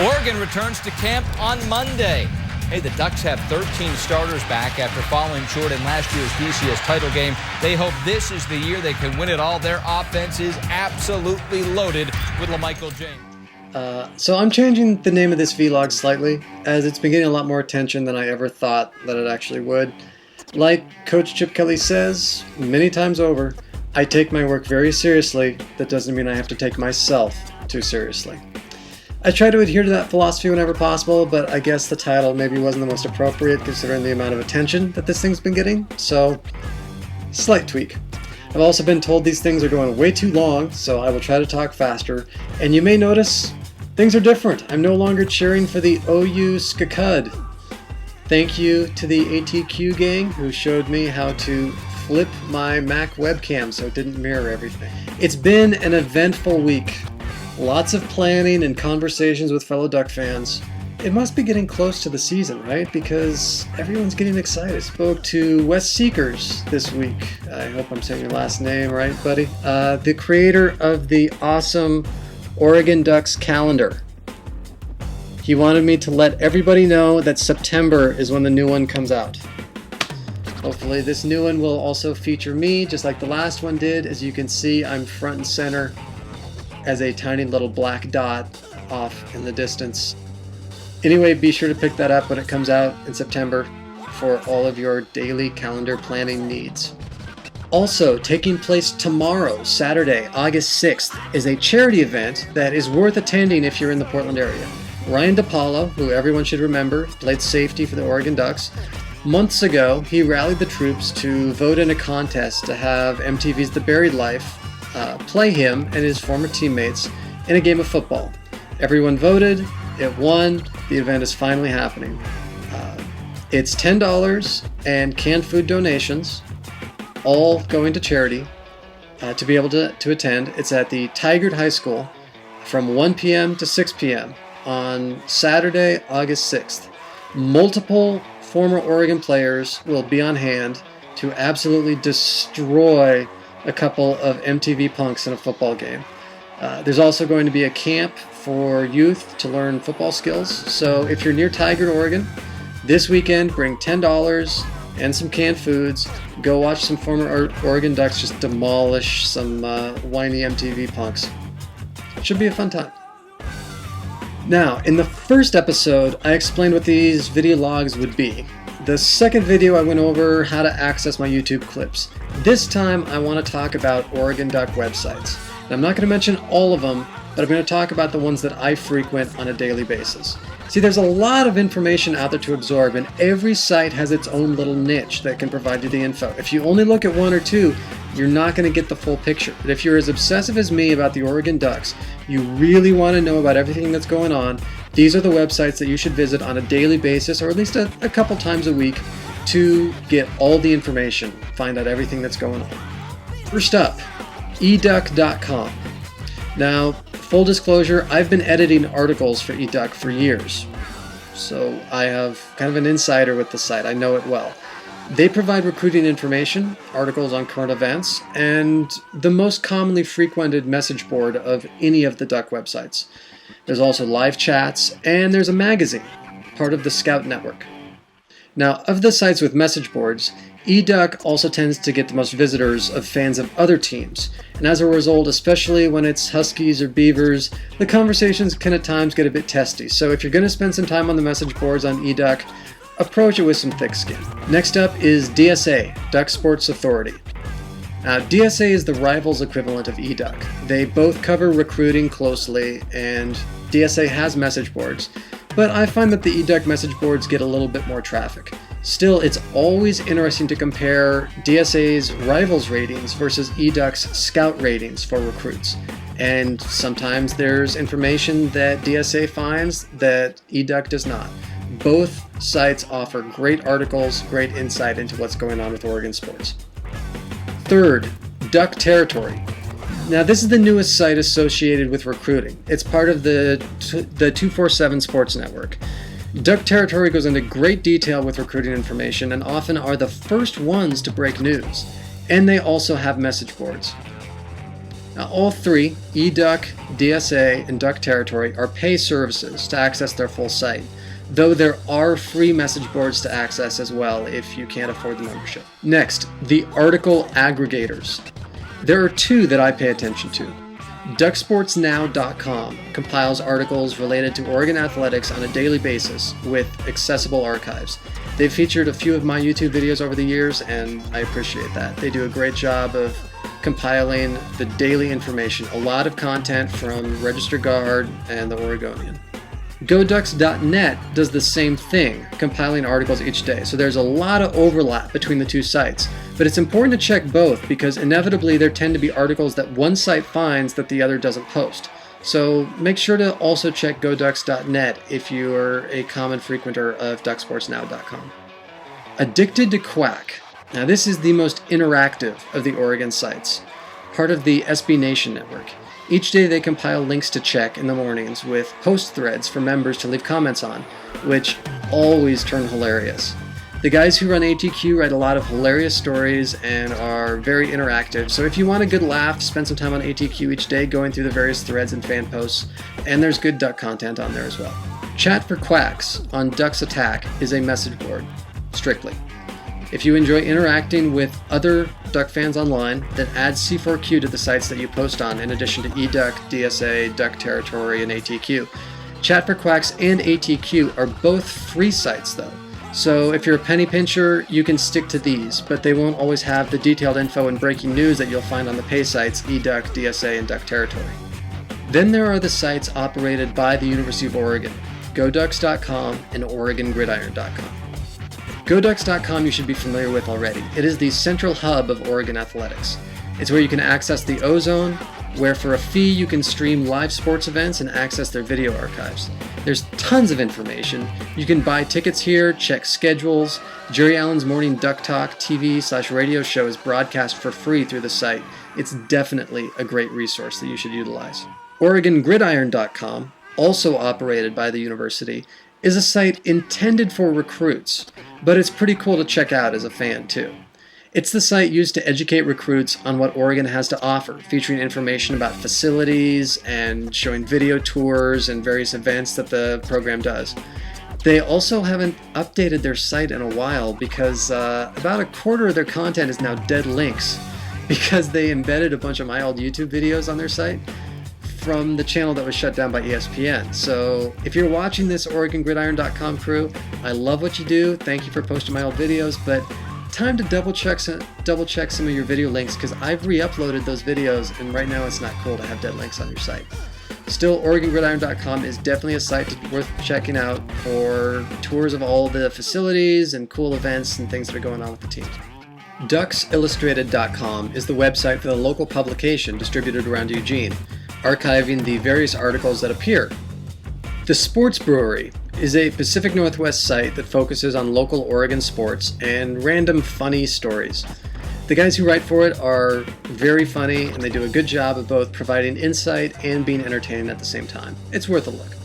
Oregon returns to camp on Monday. Hey, the Ducks have 13 starters back after falling short in last year's BCS title game. They hope this is the year they can win it all. Their offense is absolutely loaded with LaMichael James. So I'm changing the name of this vlog slightly, as it's been getting a lot more attention than I ever thought that it actually would. Like Coach Chip Kelly says many times over, I take my work very seriously. That doesn't mean I have to take myself too seriously. I try to adhere to that philosophy whenever possible, but I guess the title maybe wasn't the most appropriate considering the amount of attention that this thing's been getting, so slight tweak. I've also been told these things are going way too long, so I will try to talk faster, and you may notice things are different. I'm no longer cheering for the OU Skakud. Thank you to the ATQ gang who showed me how to flip my Mac webcam so it didn't mirror everything. It's been an eventful week. Lots of planning and conversations with fellow Duck fans. It must be getting close to the season, right? Because everyone's getting excited. Spoke to Wes Seekers this week. I hope I'm saying your last name right, buddy. The creator of the awesome Oregon Ducks calendar. He wanted me to let everybody know that September is when the new one comes out. Hopefully this new one will also feature me, just like the last one did. As you can see, I'm front and center as a tiny little black dot off in the distance. Anyway, be sure to pick that up when it comes out in September for all of your daily calendar planning needs. Also, taking place tomorrow, Saturday, August 6th, is a charity event that is worth attending if you're in the Portland area. Ryan DePaulo, who everyone should remember, played safety for the Oregon Ducks. Months ago, he rallied the troops to vote in a contest to have MTV's The Buried Life play him and his former teammates in a game of football. Everyone voted, it won, the event is finally happening. It's $10 and canned food donations, all going to charity to be able to attend. It's at the Tigard High School from 1 p.m. to 6 p.m. on Saturday, August 6th. Multiple former Oregon players will be on hand to absolutely destroy a couple of MTV punks in a football game. There's also going to be a camp for youth to learn football skills. So if you're near Tigard, Oregon, this weekend bring $10 and some canned foods. Go watch some former Oregon Ducks just demolish some whiny MTV punks. Should be a fun time. Now, in the first episode, I explained what these video logs would be. The second video, I went over how to access my YouTube clips. This time, I want to talk about Oregon Duck websites. And I'm not going to mention all of them, but I'm going to talk about the ones that I frequent on a daily basis. See, there's a lot of information out there to absorb, and every site has its own little niche that can provide you the info. If you only look at one or two, you're not going to get the full picture. But if you're as obsessive as me about the Oregon Ducks, you really want to know about everything that's going on, these are the websites that you should visit on a daily basis, or at least a couple times a week, to get all the information, find out everything that's going on. First up, educk.com. Now, full disclosure, I've been editing articles for educk for years, so I have kind of an insider with the site. I know it well. They provide recruiting information, articles on current events, and the most commonly frequented message board of any of the Duck websites. There's also live chats, and there's a magazine, part of the Scout Network. Now, of the sites with message boards, educk also tends to get the most visitors of fans of other teams, and as a result, especially when it's Huskies or Beavers, the conversations can at times get a bit testy. So if you're going to spend some time on the message boards on educk, approach it with some thick skin. Next up is DSA, Duck Sports Authority. Now, DSA is the rivals equivalent of educk. They both cover recruiting closely, and DSA has message boards, but I find that the educk message boards get a little bit more traffic. Still, it's always interesting to compare DSA's rivals ratings versus educk's scout ratings for recruits. And sometimes there's information that DSA finds that educk does not. Both sites offer great articles, great insight into what's going on with Oregon sports. Third, Duck Territory. Now, this is the newest site associated with recruiting. It's part of the 247 Sports Network. Duck Territory goes into great detail with recruiting information and often are the first ones to break news. And they also have message boards. Now, all three, eDuck, DSA, and Duck Territory, are pay services to access their full site, though there are free message boards to access as well if you can't afford the membership. Next, the article aggregators. There are two that I pay attention to. DuckSportsNow.com compiles articles related to Oregon athletics on a daily basis with accessible archives. They've featured a few of my YouTube videos over the years, and I appreciate that. They do a great job of compiling the daily information, a lot of content from Register Guard and the Oregonian. GoDucks.net does the same thing, compiling articles each day, so there's a lot of overlap between the two sites. But it's important to check both because inevitably there tend to be articles that one site finds that the other doesn't post. So make sure to also check GoDucks.net if you are a common frequenter of DuckSportsNow.com. Addicted to Quack. Now this is the most interactive of the Oregon sites, part of the SB Nation network. Each day they compile links to check in the mornings with post threads for members to leave comments on, which always turn hilarious. The guys who run ATQ write a lot of hilarious stories and are very interactive, so if you want a good laugh, spend some time on ATQ each day going through the various threads and fan posts, and there's good duck content on there as well. Chat for Quacks on Ducks Attack is a message board, strictly. If you enjoy interacting with other duck fans online, then add C4Q to the sites that you post on, in addition to eDuck, DSA, Duck Territory, and ATQ. Chat for Quacks and ATQ are both free sites though, so if you're a penny pincher, you can stick to these, but they won't always have the detailed info and breaking news that you'll find on the pay sites eDuck, DSA, and Duck Territory. Then there are the sites operated by the University of Oregon, GoDucks.com and OregonGridiron.com. GoDucks.com you should be familiar with already. It is the central hub of Oregon athletics. It's where you can access the Ozone, where for a fee you can stream live sports events and access their video archives. There's tons of information. You can buy tickets here, check schedules. Jerry Allen's Morning Duck Talk TV/radio show is broadcast for free through the site. It's definitely a great resource that you should utilize. OregonGridiron.com, also operated by the university, is a site intended for recruits, but it's pretty cool to check out as a fan too. It's the site used to educate recruits on what Oregon has to offer, featuring information about facilities and showing video tours and various events that the program does. They also haven't updated their site in a while because about a quarter of their content is now dead links because they embedded a bunch of my old YouTube videos on their site from the channel that was shut down by ESPN. So if you're watching this OregonGridiron.com crew, I love what you do. Thank you for posting my old videos, but time to double check some of your video links because I've re-uploaded those videos and right now it's not cool to have dead links on your site. Still, OregonGridiron.com is definitely a site worth checking out for tours of all the facilities and cool events and things that are going on with the team. DucksIllustrated.com is the website for the local publication distributed around Eugene, archiving the various articles that appear. The Sports Brewery is a Pacific Northwest site that focuses on local Oregon sports and random funny stories. The guys who write for it are very funny and they do a good job of both providing insight and being entertaining at the same time. It's worth a look.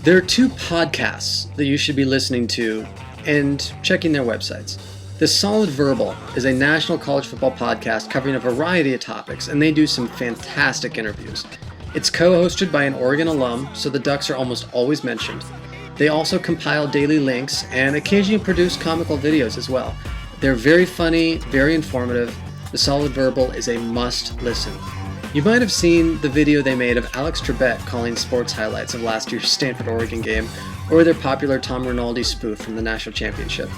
There are two podcasts that you should be listening to and checking their websites. The Solid Verbal is a national college football podcast covering a variety of topics, and they do some fantastic interviews. It's co-hosted by an Oregon alum, so the Ducks are almost always mentioned. They also compile daily links and occasionally produce comical videos as well. They're very funny, very informative. The Solid Verbal is a must listen. You might have seen the video they made of Alex Trebek calling sports highlights of last year's Stanford-Oregon game, or their popular Tom Rinaldi spoof from the national championship.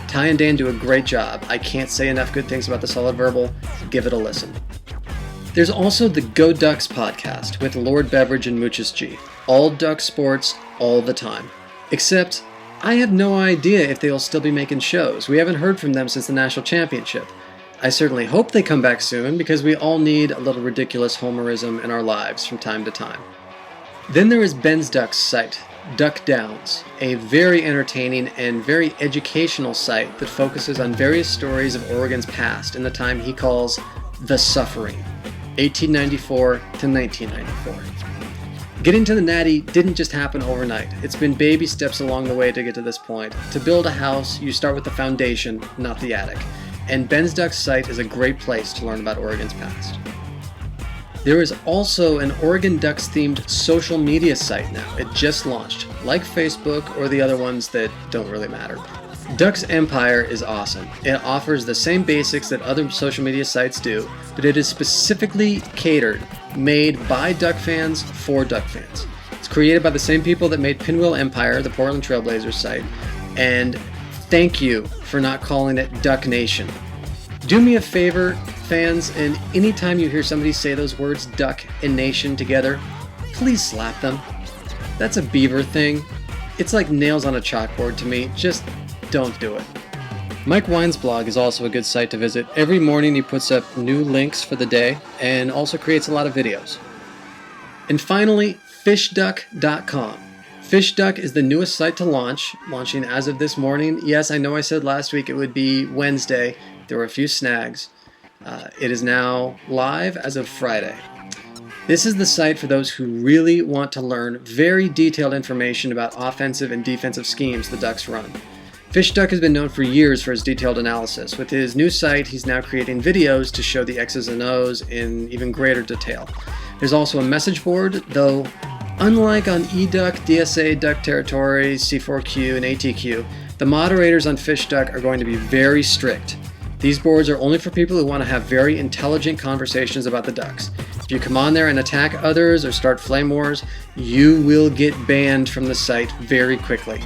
Ty and Dan do a great job. I can't say enough good things about the Solid Verbal. Give it a listen. There's also the Go Ducks podcast with Lord Beveridge and Muchas G. All Duck sports, all the time. Except, I have no idea if they'll still be making shows. We haven't heard from them since the national championship. I certainly hope they come back soon because we all need a little ridiculous homerism in our lives from time to time. Then there is Ben's Ducks site, Duck Downs, a very entertaining and very educational site that focuses on various stories of Oregon's past in the time he calls the Suffering, 1894 to 1994. Getting to the Natty didn't just happen overnight. It's been baby steps along the way to get to this point. To build a house, you start with the foundation, not the attic. And Ben's Ducks site is a great place to learn about Oregon's past. There is also an Oregon Ducks themed social media site now. It just launched, like Facebook or the other ones that don't really matter. Ducks Empire is awesome. It offers the same basics that other social media sites do, but it is specifically catered, made by Duck fans for Duck fans. It's created by the same people that made Pinwheel Empire, the Portland Trailblazers site, and thank you for not calling it Duck Nation. Do me a favor, fans, and anytime you hear somebody say those words Duck and Nation together, please slap them. That's a Beaver thing. It's like nails on a chalkboard to me. Just don't do it. Mike Wine's blog is also a good site to visit. Every morning he puts up new links for the day and also creates a lot of videos. And finally, fishduck.com. Fishduck is the newest site to launching as of this morning. Yes, I know I said last week it would be Wednesday. There were a few snags. It is now live as of Friday. This is the site for those who really want to learn very detailed information about offensive and defensive schemes the Ducks run. Fishduck has been known for years for his detailed analysis. With his new site, he's now creating videos to show the X's and O's in even greater detail. There's also a message board, though unlike on eDuck, DSA, Duck Territory, C4Q, and ATQ, the moderators on Fishduck are going to be very strict. These boards are only for people who want to have very intelligent conversations about the Ducks. If you come on there and attack others or start flame wars, you will get banned from the site very quickly.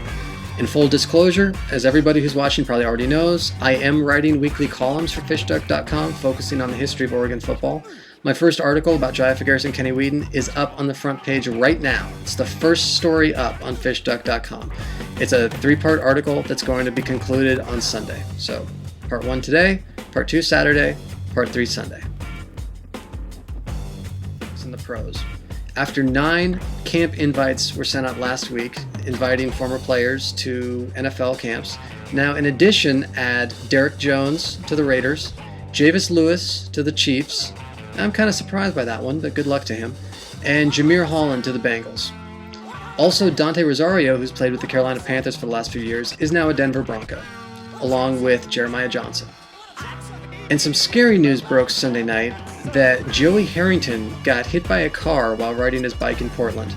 In full disclosure, as everybody who's watching probably already knows, I am writing weekly columns for fishduck.com focusing on the history of Oregon football. My first article about Jaifa Garrison Kenny Wheaton is up on the front page right now. It's the first story up on fishduck.com. It's a 3-part article that's going to be concluded on Sunday. So, part 1 today, part 2 Saturday, part 3 Sunday. It's in the pros. After 9 camp invites were sent out last week, inviting former players to NFL camps. Now, in addition, add Derek Jones to the Raiders, Javis Lewis to the Chiefs. I'm kind of surprised by that one, but good luck to him. And Jameer Holland to the Bengals. Also, Dante Rosario, who's played with the Carolina Panthers for the last few years, is now a Denver Bronco, along with Jeremiah Johnson. And some scary news broke Sunday night that Joey Harrington got hit by a car while riding his bike in Portland.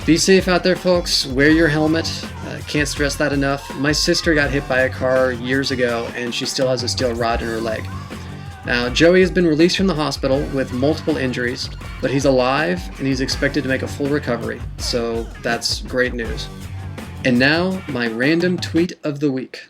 Be safe out there, folks. Wear your helmet. Can't stress that enough. My sister got hit by a car years ago, and she still has a steel rod in her leg. Now, Joey has been released from the hospital with multiple injuries, but he's alive, and he's expected to make a full recovery. So that's great news. And now, my random tweet of the week.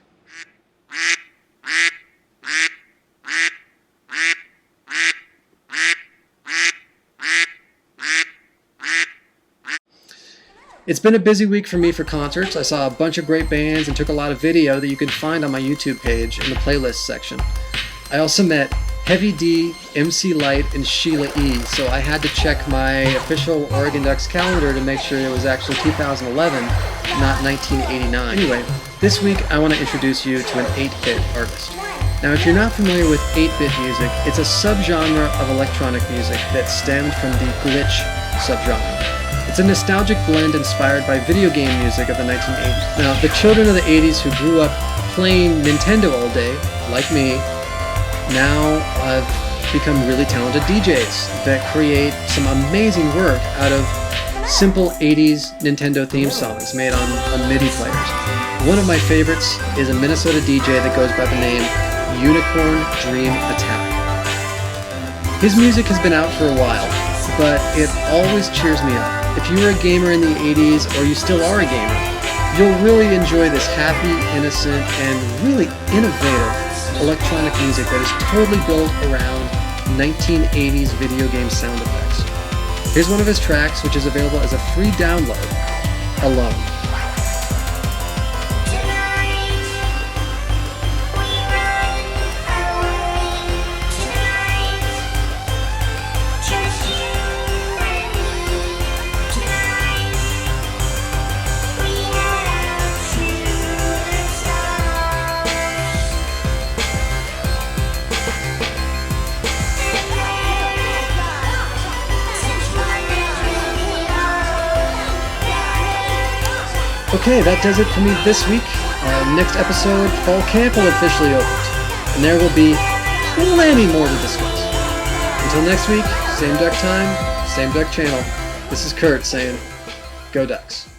It's been a busy week for me for concerts. I saw a bunch of great bands and took a lot of video that you can find on my YouTube page in the playlist section. I also met Heavy D, MC Light, and Sheila E., so I had to check my official Oregon Ducks calendar to make sure it was actually 2011, not 1989. Anyway, this week I want to introduce you to an 8-bit artist. Now, if you're not familiar with 8-bit music, it's a subgenre of electronic music that stemmed from the glitch subgenre. It's a nostalgic blend inspired by video game music of the 1980s. Now, the children of the 80s who grew up playing Nintendo all day, like me, now have become really talented DJs that create some amazing work out of simple 80s Nintendo theme songs made on MIDI players. One of my favorites is a Minnesota DJ that goes by the name Unicorn Dream Attack. His music has been out for a while, but it always cheers me up. If you were a gamer in the 80s, or you still are a gamer, you'll really enjoy this happy, innocent, and really innovative electronic music that is totally built around 1980s video game sound effects. Here's one of his tracks, which is available as a free download, Alone. Okay, that does it for me this week. Next episode, fall camp will officially open, and there will be plenty more to discuss. Until next week, Same duck time, same duck channel. This is Kurt saying, go Ducks.